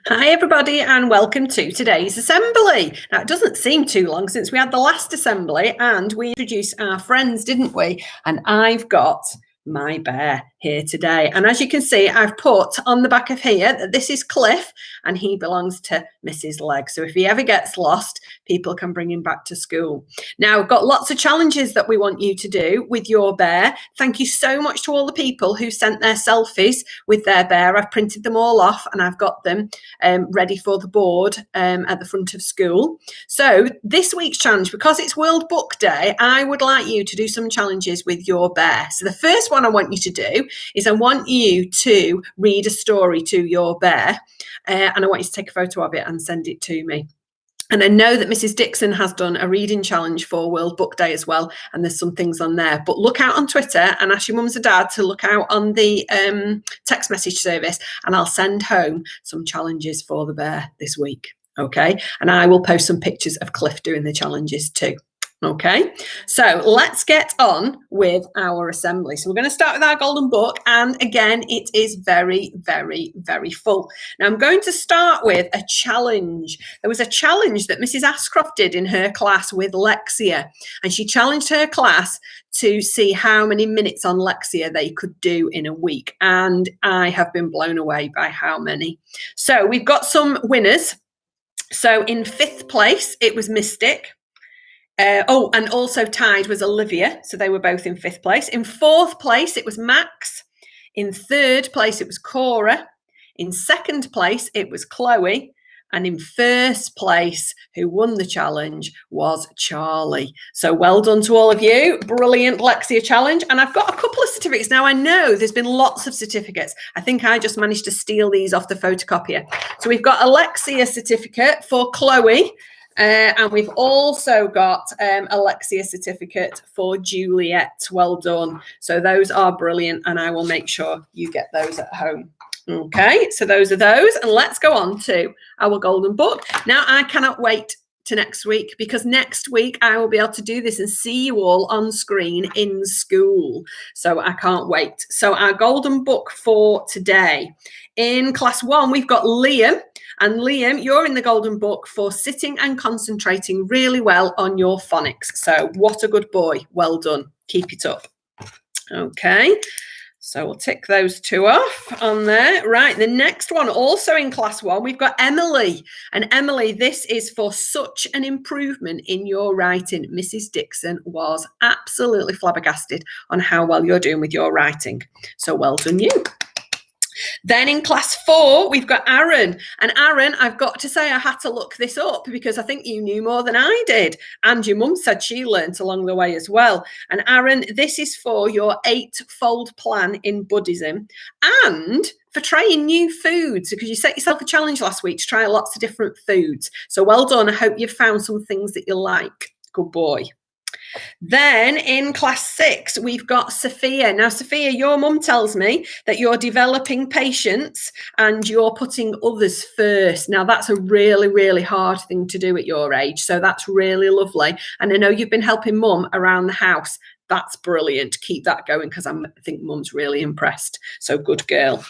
Hi everybody and welcome to today's assembly. Now it doesn't seem too long since we had the last assembly and we introduced our friends, didn't we? And I've got my bear here today. And as you can see, I've put on the back of here that this is Cliff and he belongs to Mrs. Legg. So if he ever gets lost, people can bring him back to school. Now, we've got lots of challenges that we want you to do with your bear. Thank you so much to all the people who sent their selfies with their bear. I've printed them all off and I've got them ready for the board at the front of school. So this week's challenge, because it's World Book Day, I would like you to do some challenges with your bear. So the first one I want you to do is I want you to read a story to your bear and I want you to take a photo of it and send it to me. And I know that Mrs. Dixon has done a reading challenge for World Book Day as well, and there's some things on there. But look out on Twitter and ask your mums and dad to look out on the text message service, and I'll send home some challenges for the bear this week, okay? And I will post some pictures of Cliff doing the challenges too. Okay, so let's get on with our assembly. So we're going to start with our golden book, and again, it is very, very, very full. Now I'm going to start with a challenge. There was a challenge that Mrs. Ashcroft did in her class with Lexia, and she challenged her class to see how many minutes on Lexia they could do in a week, and I have been blown away by how many. So we've got some winners. So in 5th place, it was Mystic. And also tied was Olivia. So they were both in 5th place. In 4th place, it was Max. In 3rd place, it was Cora. In 2nd place, it was Chloe. And in 1st place, who won the challenge, was Charlie. So well done to all of you. Brilliant Lexia challenge. And I've got a couple of certificates. Now, I know there's been lots of certificates. I think I just managed to steal these off the photocopier. So we've got a Lexia certificate for Chloe. And we've also got a Lexia certificate for Juliet. Well done. So those are brilliant, and I will make sure you get those at home. Okay, so those are those, and let's go on to our golden book. Now, I cannot wait to next week, because next week I will be able to do this and see you all on screen in school. So I can't wait. So our golden book for today. In class 1, we've got Liam. And Liam, you're in the golden book for sitting and concentrating really well on your phonics. So what a good boy. Well done. Keep it up. Okay. So we'll tick those 2 off on there. Right, the next one, also in class 1, we've got Emily. And Emily, this is for such an improvement in your writing. Mrs. Dixon was absolutely flabbergasted on how well you're doing with your writing. So well done you. Then in class 4, we've got Aaron. And Aaron, I've got to say I had to look this up because I think you knew more than I did. And your mum said she learnt along the way as well. And Aaron, this is for your 8-fold plan in Buddhism and for trying new foods, because you set yourself a challenge last week to try lots of different foods. So well done. I hope you've found some things that you like. Good boy. Then in class 6, we've got Sofia. Now, Sofia, your mum tells me that you're developing patience and you're putting others first. Now, that's a really, really hard thing to do at your age. So that's really lovely. And I know you've been helping mum around the house. That's brilliant. Keep that going, because I think mum's really impressed. So good girl.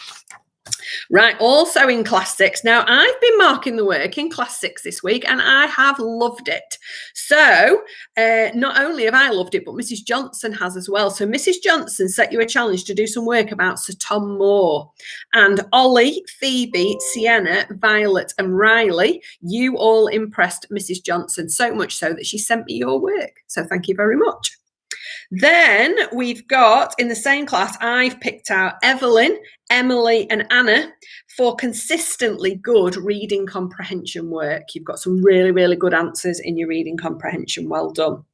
Right, also in class 6. Now, I've been marking the work in class 6 this week and I have loved it. So not only have I loved it, but Mrs. Johnson has as well. So Mrs. Johnson set you a challenge to do some work about Sir Tom Moore. And Ollie, Phoebe, Sienna, Violet and Riley, you all impressed Mrs. Johnson so much so that she sent me your work. So thank you very much. Then we've got, in the same class, I've picked out Evelyn, Emily and Anna for consistently good reading comprehension work. You've got some really, really good answers in your reading comprehension. Well done.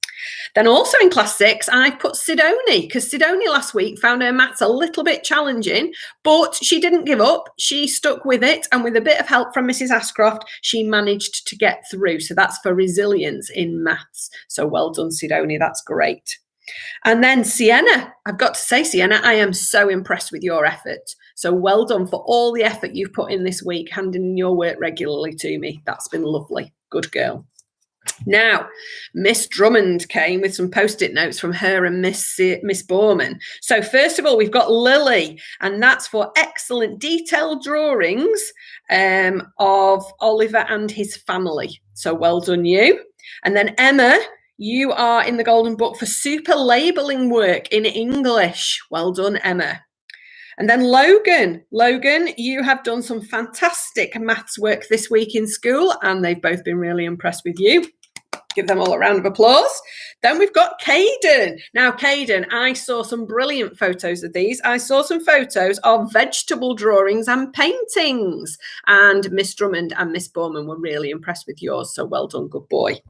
Then also in class 6, I've put Sidonie, because Sidonie last week found her maths a little bit challenging, but she didn't give up. She stuck with it, and with a bit of help from Mrs. Ashcroft, she managed to get through. So that's for resilience in maths. So well done, Sidonie. That's great. And then Sienna, I've got to say, Sienna, I am so impressed with your effort. So well done for all the effort you've put in this week, handing in your work regularly to me. That's been lovely. Good girl. Now, Miss Drummond came with some post-it notes from her and Miss Borman. So first of all, we've got Lily, and that's for excellent detailed drawings of Oliver and his family. So well done, you. And then Emma, you are in the Golden Book for super labelling work in English. Well done, Emma. And then Logan, you have done some fantastic maths work this week in school, and they've both been really impressed with you. Give them all a round of applause. Then we've got Caden. Now, Caden, I saw some brilliant photos of these. I saw some photos of vegetable drawings and paintings, and Miss Drummond and Miss Borman were really impressed with yours, so well done, good boy.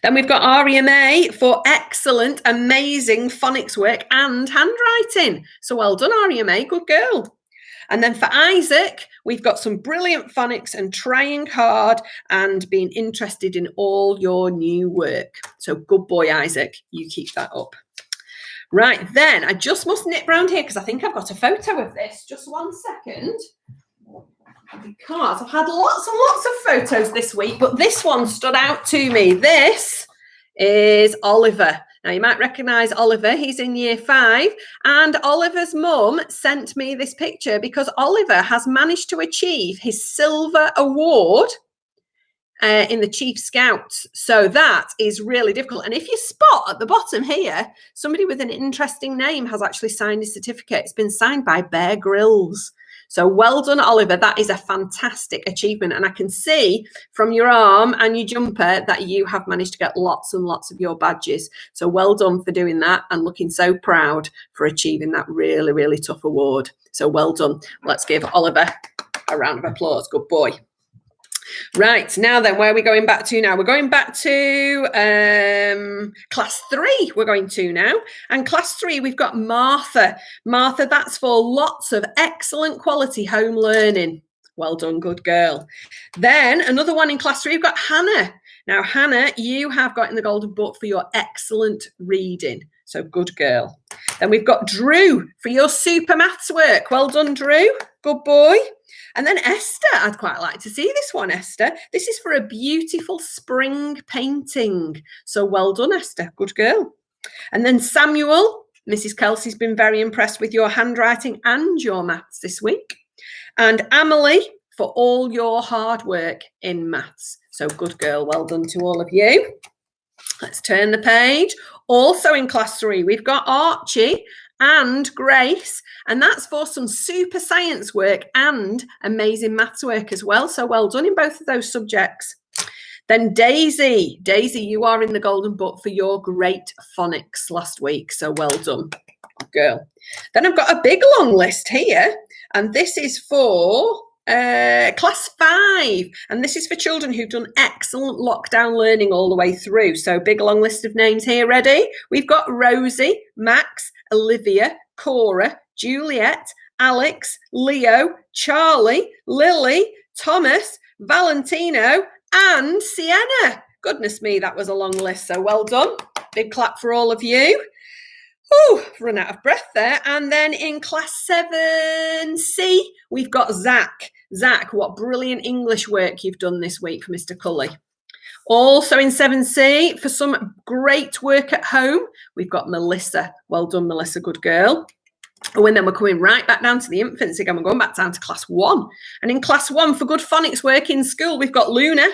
Then we've got REMA for excellent, amazing phonics work and handwriting. So well done, REMA, good girl. And then for Isaac, we've got some brilliant phonics and trying hard and being interested in all your new work. So good boy, Isaac, you keep that up. Right, then I just must nip round here because I think I've got a photo of this. Just 1 second. Because I've had lots and lots of photos this week, but this one stood out to me. This is Oliver. Now, you might recognise Oliver. He's in year 5. And Oliver's mum sent me this picture because Oliver has managed to achieve his silver award in the Chief Scouts. So that is really difficult. And if you spot at the bottom here, somebody with an interesting name has actually signed his certificate. It's been signed by Bear Grylls. So well done, Oliver. That is a fantastic achievement. And I can see from your arm and your jumper that you have managed to get lots and lots of your badges. So well done for doing that and looking so proud for achieving that really, really tough award. So well done. Let's give Oliver a round of applause. Good boy. Right, now then, where are we going back to now? We're going back to class 3 we're going to now. And class 3, we've got Martha. Martha, that's for lots of excellent quality home learning. Well done, good girl. Then another one in class 3, we've got Hannah. Now, Hannah, you have got in the Golden Book for your excellent reading. So good girl. Then we've got Drew for your super maths work. Well done, Drew. Good boy. And then Esther, I'd quite like to see this one, Esther. This is for a beautiful spring painting. So well done, Esther. Good girl. And then Samuel, Mrs. Kelsey's been very impressed with your handwriting and your maths this week. And Amelie for all your hard work in maths. So good girl. Well done to all of you. Let's turn the page. Also in class 3, we've got Archie and Grace, and that's for some super science work and amazing maths work as well. So well done in both of those subjects. Then Daisy, you are in the Golden Book for your great phonics last week. So well done, good girl. Then I've got a big long list here, and this is for class 5, and this is for children who've done excellent lockdown learning all the way through. So big long list of names here. Ready? We've got Rosie, Max, Olivia, Cora, Juliet, Alex, Leo, Charlie, Lily, Thomas, Valentino, and Sienna. Goodness me, that was a long list. So well done. Big clap for all of you. Oh, run out of breath there. And then in class 7C, we've got Zach. Zach, what brilliant English work you've done this week for Mr. Cully. Also in 7C, for some great work at home, we've got Melissa. Well done, Melissa, good girl. Oh, and then we're coming right back down to the infants again. We're going back down to class 1. And in class 1, for good phonics work in school, we've got Luna.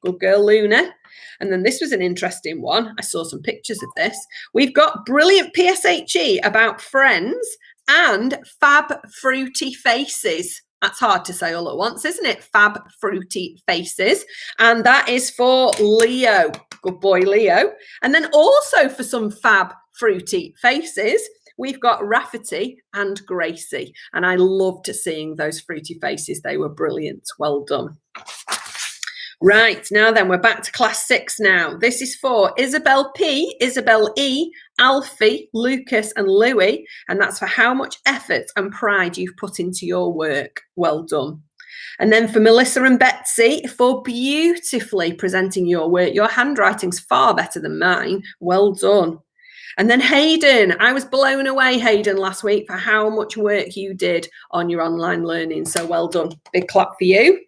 Good girl, Luna. And then this was an interesting one. I saw some pictures of this. We've got brilliant PSHE about friends and fab fruity faces. That's hard to say all at once, isn't it? Fab fruity faces. And that is for Leo. Good boy, Leo. And then also for some fab fruity faces, we've got Rafferty and Gracie. And I loved seeing those fruity faces. They were brilliant. Well done. Right, now then, we're back to class 6 now. This is for Isabel P, Isabel E, Alfie, Lucas and Louie, and that's for how much effort and pride you've put into your work. Well done. And then for Melissa and Betsy, for beautifully presenting your work. Your handwriting's far better than mine. Well done. And then Hayden, I was blown away, Hayden, last week for how much work you did on your online learning. So well done. Big clap for you.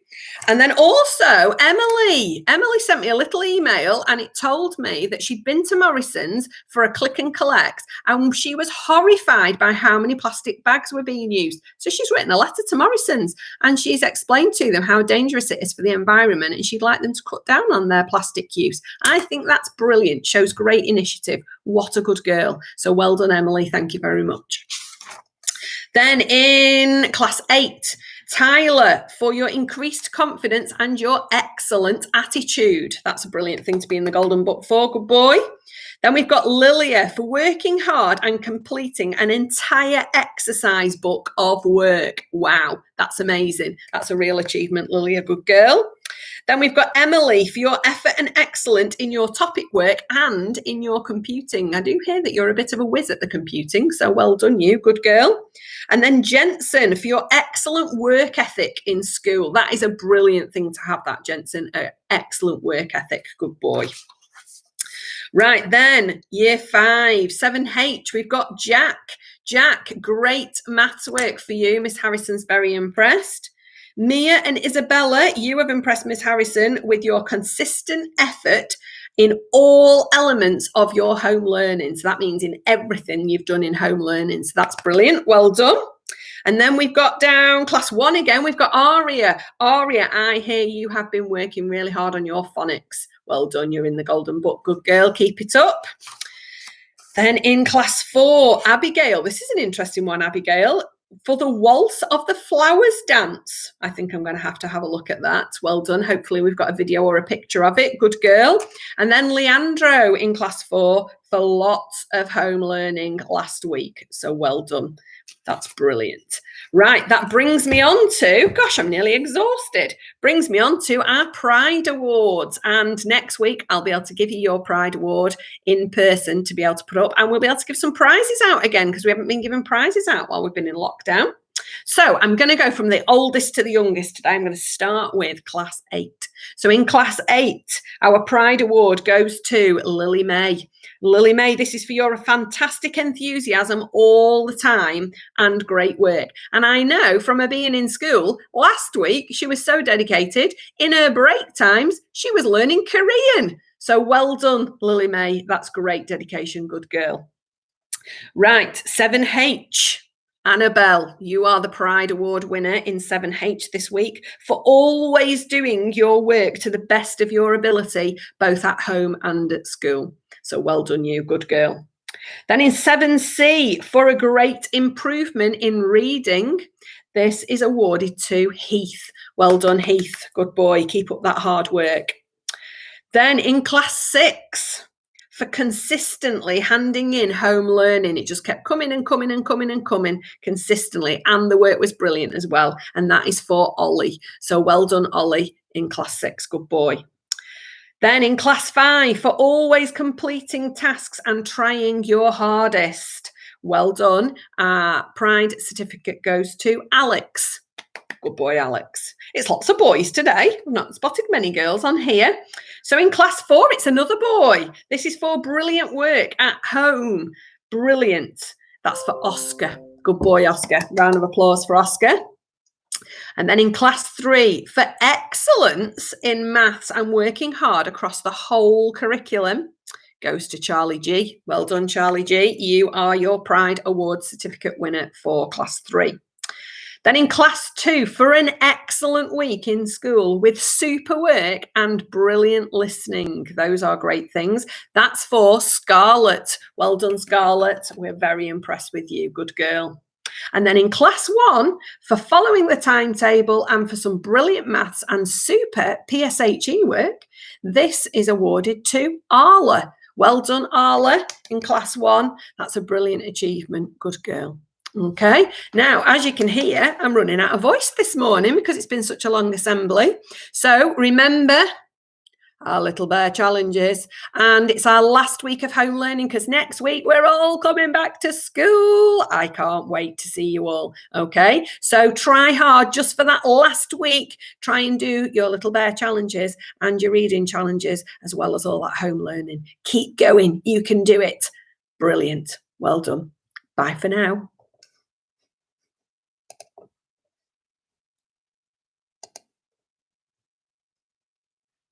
And then also Emily sent me a little email and it told me that she'd been to Morrison's for a click and collect and she was horrified by how many plastic bags were being used. So she's written a letter to Morrison's and she's explained to them how dangerous it is for the environment and she'd like them to cut down on their plastic use. I think that's brilliant. Shows great initiative. What a good girl. So well done, Emily. Thank you very much. Then in class 8, Tyler, for your increased confidence and your excellent attitude. That's a brilliant thing to be in the Golden Book for. Good boy. Then we've got Lilia for working hard and completing an entire exercise book of work. Wow, that's amazing. That's a real achievement, Lilia. Good girl. Then we've got Emily for your effort and excellent in your topic work and in your computing. I do hear that you're a bit of a whiz at the computing, so well done you, good girl. And then Jensen for your excellent work ethic in school. That is a brilliant thing to have, that, Jensen. Excellent work ethic, good boy. Right then, year 5, 7H, we've got Jack. Jack, great maths work for you. Miss Harrison's very impressed. Mia and Isabella, you have impressed Miss Harrison with your consistent effort in all elements of your home learning. So that means in everything you've done in home learning. So that's brilliant. Well done. And then we've got down class 1 again. We've got Aria. Aria, I hear you have been working really hard on your phonics. Well done. You're in the Golden Book. Good girl. Keep it up. Then in class 4, Abigail. This is an interesting one, Abigail. For the Waltz of the Flowers dance. I think I'm going to have a look at that. Well done. Hopefully we've got a video or a picture of it. Good girl. And then Leandro in class 4 for lots of home learning last week. So well done. That's brilliant. Right, that brings me on to, gosh, I'm nearly exhausted. Brings me on to our Pride Awards. And next week, I'll be able to give you your Pride Award in person to be able to put up. And we'll be able to give some prizes out again because we haven't been giving prizes out while we've been in lockdown. So I'm going to go from the oldest to the youngest today. I'm going to start with class 8. So in class 8, our Pride Award goes to Lily May. Lily May, this is for your fantastic enthusiasm all the time and great work. And I know from her being in school last week, she was so dedicated. In her break times, she was learning Korean. So well done, Lily May. That's great dedication. Good girl. Right, 7H. Annabelle, you are the Pride Award winner in 7H this week for always doing your work to the best of your ability, both at home and at school. So well done you, good girl. Then in 7C, for a great improvement in reading, this is awarded to Heath. Well done, Heath. Good boy. Keep up that hard work. Then in class 6, for consistently handing in home learning. It just kept coming and coming and coming and coming consistently. And the work was brilliant as well. And that is for Ollie. So well done, Ollie, in class 6. Good boy. Then in class 5, for always completing tasks and trying your hardest. Well done. Pride certificate goes to Alex. Good boy, Alex. It's lots of boys today. I've not spotted many girls on here. So in class 4, it's another boy. This is for brilliant work at home. Brilliant. That's for Oscar. Good boy, Oscar. Round of applause for Oscar. And then in class 3, for excellence in maths and working hard across the whole curriculum, goes to Charlie G. Well done, Charlie G. You are your Pride Award certificate winner for class 3. Then in class 2, for an excellent week in school with super work and brilliant listening. Those are great things. That's for Scarlett. Well done, Scarlett. We're very impressed with you. Good girl. And then in class 1, for following the timetable and for some brilliant maths and super PSHE work, this is awarded to Arla. Well done, Arla, in class 1. That's a brilliant achievement. Good girl. Okay, now, as you can hear, I'm running out of voice this morning because it's been such a long assembly. So remember our Little Bear challenges, and it's our last week of home learning because next week we're all coming back to school. I can't wait to see you all. Okay, so try hard just for that last week. Try and do your Little Bear challenges and your reading challenges as well as all that home learning. Keep going. You can do it. Brilliant. Well done. Bye for now.